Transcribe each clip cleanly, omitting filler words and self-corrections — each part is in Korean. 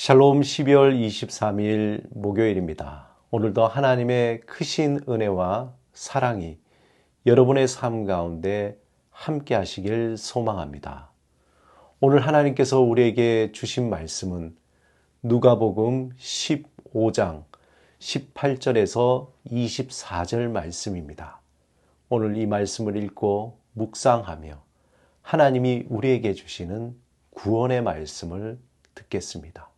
샬롬 12월 23일 목요일입니다. 오늘도 하나님의 크신 은혜와 사랑이 여러분의 삶 가운데 함께 하시길 소망합니다. 오늘 하나님께서 우리에게 주신 말씀은 누가복음 15장 18절에서 24절 말씀입니다. 오늘 이 말씀을 읽고 묵상하며 하나님이 우리에게 주시는 구원의 말씀을 듣겠습니다.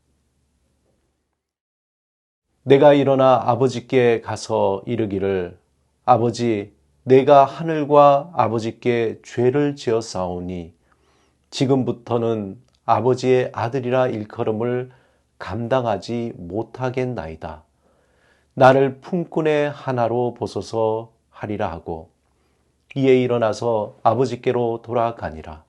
내가 일어나 아버지께 가서 이르기를 아버지 내가 하늘과 아버지께 죄를 지었사오니 지금부터는 아버지의 아들이라 일컬음을 감당하지 못하겠나이다. 나를 품꾼의 하나로 보소서 하리라 하고 이에 일어나서 아버지께로 돌아가니라.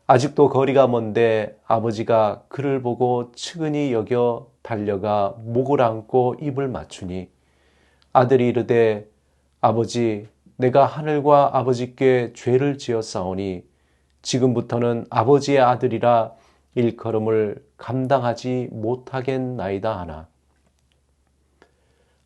아직도 거리가 먼데 아버지가 그를 보고 측은히 여겨 달려가 목을 안고 입을 맞추니 아들이 이르되 아버지 내가 하늘과 아버지께 죄를 지었사오니 지금부터는 아버지의 아들이라 일컬음을 감당하지 못하겠나이다 하나.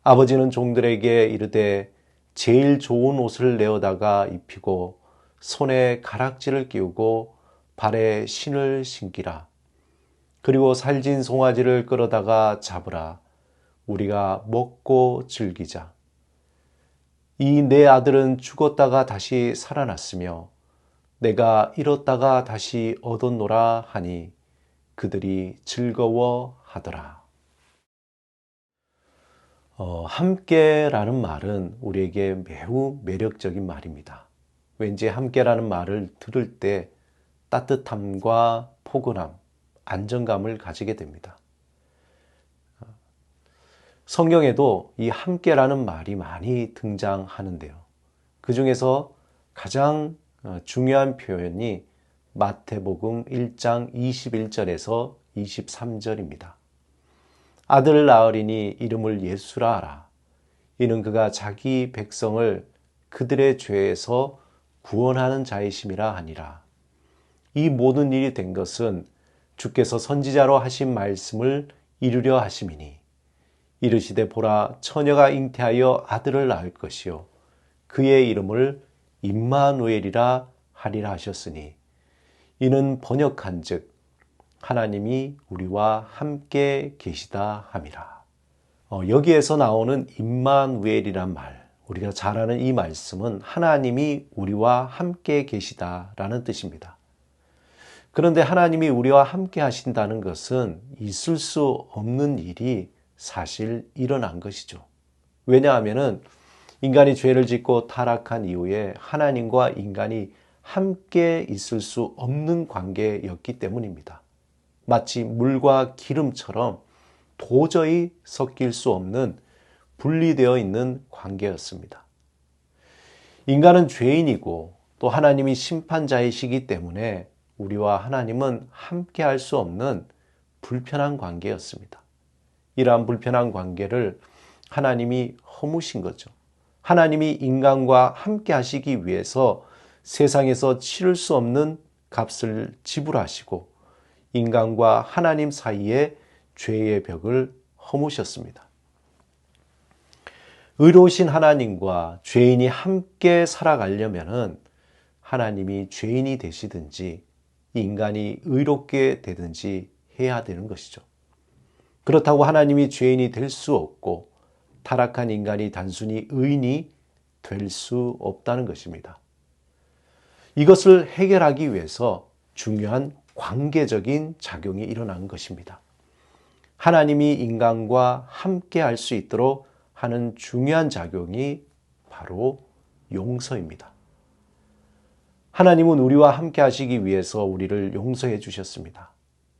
아버지는 종들에게 이르되 제일 좋은 옷을 내어다가 입히고 손에 가락지를 끼우고 발에 신을 신기라. 그리고 살진 송아지를 끌어다가 잡으라. 우리가 먹고 즐기자. 이 내 아들은 죽었다가 다시 살아났으며 내가 잃었다가 다시 얻었노라 하니 그들이 즐거워하더라. 함께라는 말은 우리에게 매우 매력적인 말입니다. 왠지 함께라는 말을 들을 때 따뜻함과 포근함, 안정감을 가지게 됩니다. 성경에도 이 함께라는 말이 많이 등장하는데요. 그 중에서 가장 중요한 표현이 마태복음 1장 21절에서 23절입니다. 아들을 낳으리니 이름을 예수라 하라. 이는 그가 자기 백성을 그들의 죄에서 구원하는 자이심이라 하니라. 이 모든 일이 된 것은 주께서 선지자로 하신 말씀을 이루려 하심이니 이르시되 보라 처녀가 잉태하여 아들을 낳을 것이요 그의 이름을 임마누엘이라 하리라 하셨으니 이는 번역한즉 하나님이 우리와 함께 계시다 함이라. 여기에서 나오는 임마누엘이란 말, 우리가 잘 아는 이 말씀은 하나님이 우리와 함께 계시다라는 뜻입니다. 그런데 하나님이 우리와 함께 하신다는 것은 있을 수 없는 일이 사실 일어난 것이죠. 왜냐하면 인간이 죄를 짓고 타락한 이후에 하나님과 인간이 함께 있을 수 없는 관계였기 때문입니다. 마치 물과 기름처럼 도저히 섞일 수 없는 분리되어 있는 관계였습니다. 인간은 죄인이고 또 하나님이 심판자이시기 때문에 우리와 하나님은 함께 할 수 없는 불편한 관계였습니다. 이러한 불편한 관계를 하나님이 허무신 거죠. 하나님이 인간과 함께 하시기 위해서 세상에서 치를 수 없는 값을 지불하시고 인간과 하나님 사이에 죄의 벽을 허무셨습니다. 의로우신 하나님과 죄인이 함께 살아가려면 하나님이 죄인이 되시든지 인간이 의롭게 되든지 해야 되는 것이죠. 그렇다고 하나님이 죄인이 될 수 없고 타락한 인간이 단순히 의인이 될 수 없다는 것입니다. 이것을 해결하기 위해서 중요한 관계적인 작용이 일어난 것입니다. 하나님이 인간과 함께 할 수 있도록 하는 중요한 작용이 바로 용서입니다. 하나님은 우리와 함께 하시기 위해서 우리를 용서해 주셨습니다.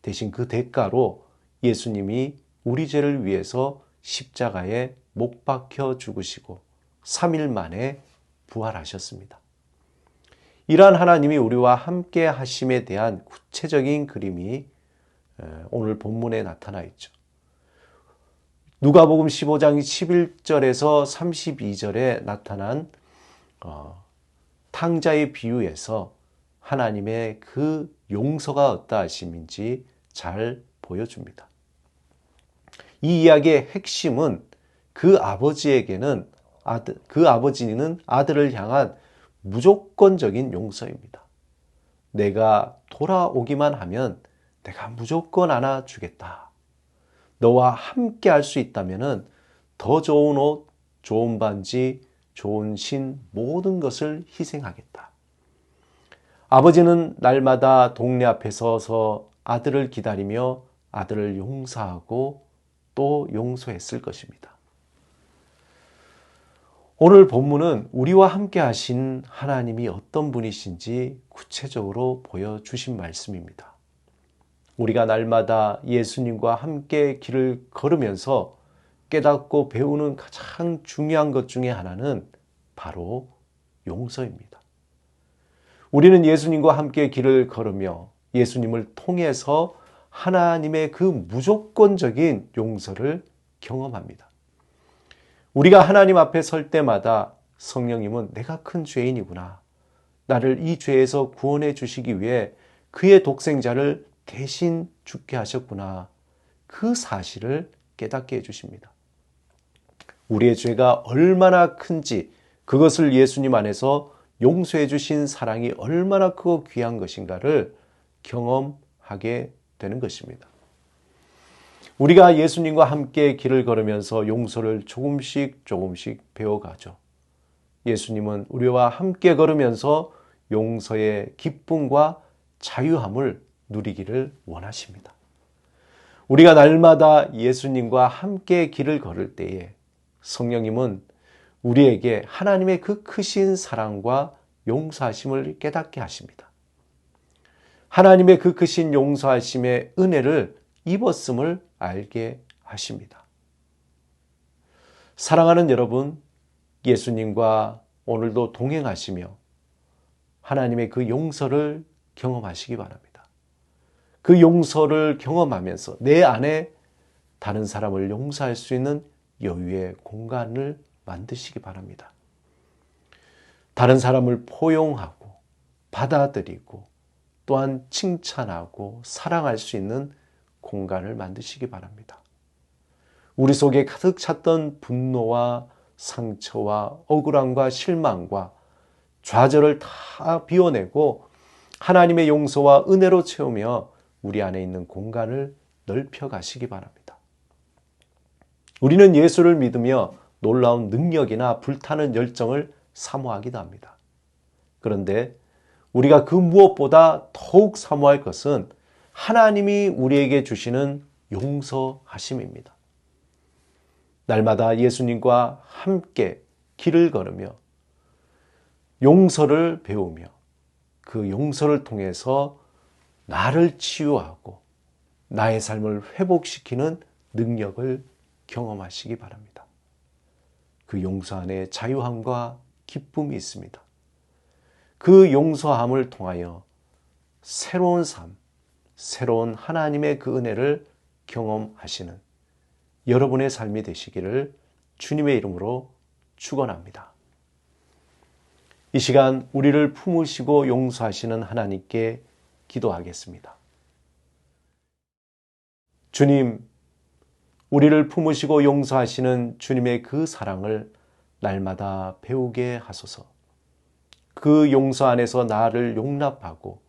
대신 그 대가로 예수님이 우리 죄를 위해서 십자가에 못 박혀 죽으시고 3일 만에 부활하셨습니다. 이러한 하나님이 우리와 함께 하심에 대한 구체적인 그림이 오늘 본문에 나타나 있죠. 누가복음 15장 11절에서 32절에 나타난 탕자의 비유에서 하나님의 그 용서가 어떠하심인지 잘 보여줍니다. 이 이야기의 핵심은 그 아버지에게는 그 아버지는 아들을 향한 무조건적인 용서입니다. 내가 돌아오기만 하면 내가 무조건 안아주겠다. 너와 함께 할 수 있다면 더 좋은 옷, 좋은 반지, 좋은 신, 모든 것을 희생하겠다. 아버지는 날마다 동네 앞에 서서 아들을 기다리며 아들을 용서하고 또 용서했을 것입니다. 오늘 본문은 우리와 함께 하신 하나님이 어떤 분이신지 구체적으로 보여주신 말씀입니다. 우리가 날마다 예수님과 함께 길을 걸으면서 깨닫고 배우는 가장 중요한 것 중에 하나는 바로 용서입니다. 우리는 예수님과 함께 길을 걸으며 예수님을 통해서 하나님의 그 무조건적인 용서를 경험합니다. 우리가 하나님 앞에 설 때마다 성령님은 내가 큰 죄인이구나. 나를 이 죄에서 구원해 주시기 위해 그의 독생자를 대신 죽게 하셨구나. 그 사실을 깨닫게 해주십니다. 우리의 죄가 얼마나 큰지, 그것을 예수님 안에서 용서해 주신 사랑이 얼마나 크고 귀한 것인가를 경험하게 되는 것입니다. 우리가 예수님과 함께 길을 걸으면서 용서를 조금씩 배워가죠. 예수님은 우리와 함께 걸으면서 용서의 기쁨과 자유함을 누리기를 원하십니다. 우리가 날마다 예수님과 함께 길을 걸을 때에 성령님은 우리에게 하나님의 그 크신 사랑과 용서하심을 깨닫게 하십니다. 하나님의 그 크신 용서하심의 은혜를 입었음을 알게 하십니다. 사랑하는 여러분, 예수님과 오늘도 동행하시며 하나님의 그 용서를 경험하시기 바랍니다. 그 용서를 경험하면서 내 안에 다른 사람을 용서할 수 있는 여유의 공간을 만드시기 바랍니다. 다른 사람을 포용하고 받아들이고 또한 칭찬하고 사랑할 수 있는 공간을 만드시기 바랍니다. 우리 속에 가득 찼던 분노와 상처와 억울함과 실망과 좌절을 다 비워내고 하나님의 용서와 은혜로 채우며 우리 안에 있는 공간을 넓혀 가시기 바랍니다. 우리는 예수를 믿으며 놀라운 능력이나 불타는 열정을 사모하기도 합니다. 그런데 우리가 그 무엇보다 더욱 사모할 것은 하나님이 우리에게 주시는 용서하심입니다. 날마다 예수님과 함께 길을 걸으며 용서를 배우며 그 용서를 통해서 나를 치유하고 나의 삶을 회복시키는 능력을 경험하시기 바랍니다. 그 용서 안에 자유함과 기쁨이 있습니다. 그 용서함을 통하여 새로운 삶, 새로운 하나님의 그 은혜를 경험하시는 여러분의 삶이 되시기를 주님의 이름으로 축원합니다. 이 시간 우리를 품으시고 용서하시는 하나님께 기도하겠습니다. 주님, 우리를 품으시고 용서하시는 주님의 그 사랑을 날마다 배우게 하소서. 그 용서 안에서 나를 용납하고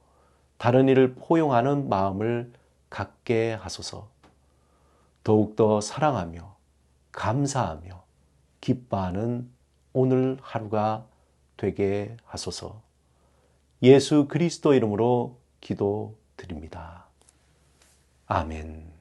다른 이를 포용하는 마음을 갖게 하소서. 더욱더 사랑하며 감사하며 기뻐하는 오늘 하루가 되게 하소서. 예수 그리스도 이름으로 기도드립니다. 아멘.